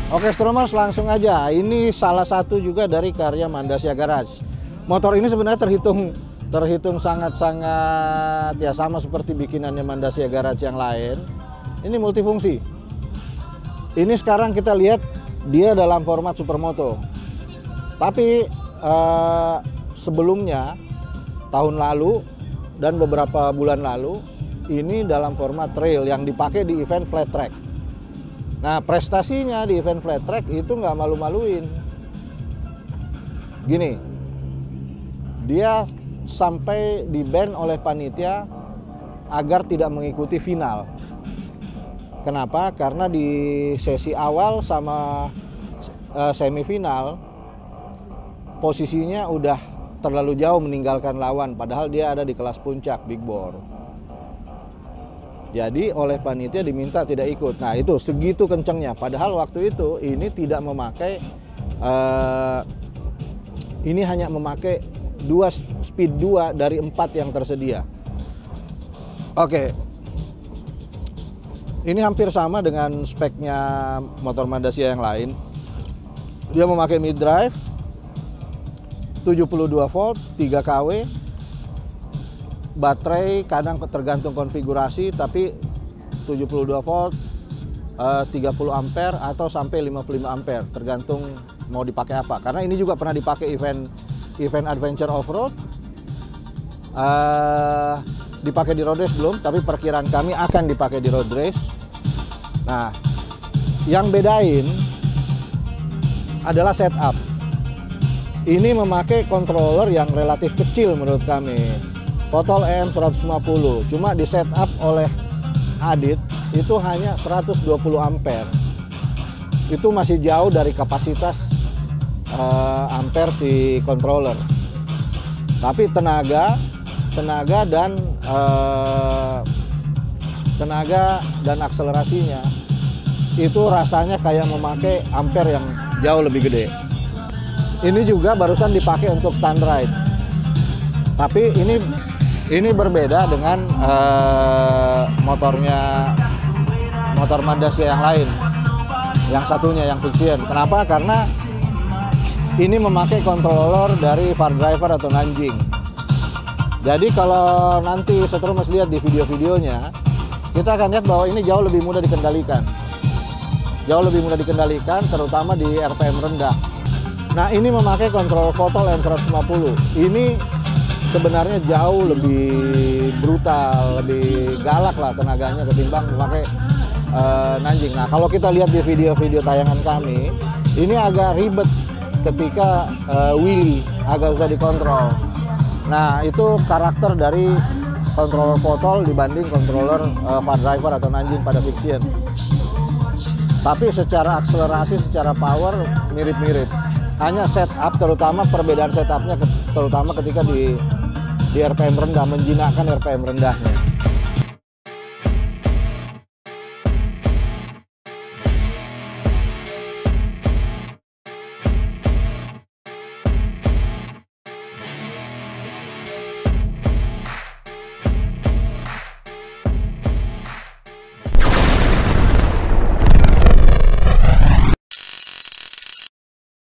Oke Stromers, langsung aja. Ini salah satu juga dari karya Mandasya Garage. Motor ini sebenarnya terhitung sangat-sangat ya sama seperti bikinannya Mandasya Garage yang lain. Ini multifungsi. Ini sekarang kita lihat dia dalam format supermoto. Tapi sebelumnya tahun lalu dan beberapa bulan lalu ini dalam format trail yang dipakai di event flat track. Nah, prestasinya di event flat track itu nggak malu-maluin. Gini, dia sampai di-ban oleh panitia agar tidak mengikuti final. Kenapa? Karena di sesi awal sama semifinal posisinya udah terlalu jauh meninggalkan lawan, padahal dia ada di kelas puncak big bore. Jadi oleh panitia diminta tidak ikut. Nah itu segitu kencengnya. Padahal waktu itu ini tidak memakai, ini hanya memakai speed 2 dari 4 yang tersedia. Oke, ini hampir sama dengan speknya motor Mandasya yang lain. Dia memakai mid drive, 72 volt, 3 kW. Baterai kadang tergantung konfigurasi, tapi 72 volt, 30 ampere atau sampai 55 ampere, tergantung mau dipakai apa. Karena ini juga pernah dipakai event adventure off-road, dipakai di road race belum, tapi perkiraan kami akan dipakai di road race. Nah, yang bedain adalah setup. Ini memakai controller yang relatif kecil menurut kami. Potol EM150, cuma di setup oleh Adit itu hanya 120 ampere. Itu masih jauh dari kapasitas ampere si controller. Tapi tenaga dan akselerasinya itu rasanya kayak memakai ampere yang jauh lebih gede. Ini juga barusan dipakai untuk stand ride. Tapi ini berbeda dengan motor Mandasya yang lain, yang satunya yang Fiction. Kenapa? Karena ini memakai controller dari Far Driver atau Nanjing. Jadi kalau nanti Stromers lihat di video-videonya, kita akan lihat bahwa ini jauh lebih mudah dikendalikan. Jauh lebih mudah dikendalikan, terutama di RPM rendah. Nah ini memakai controller Potol M150. Ini sebenarnya jauh lebih brutal, lebih galak lah tenaganya ketimbang memakai Nanjing. Nah kalau kita lihat di video-video tayangan kami, ini agak ribet ketika wheelie, agak susah dikontrol. Nah itu karakter dari controller Potol dibanding controller Far Driver atau Nanjing pada Fiction. Tapi secara akselerasi, secara power mirip-mirip. Hanya setup, terutama perbedaan setupnya, terutama ketika di RPM rendah, menjinakkan RPM rendahnya.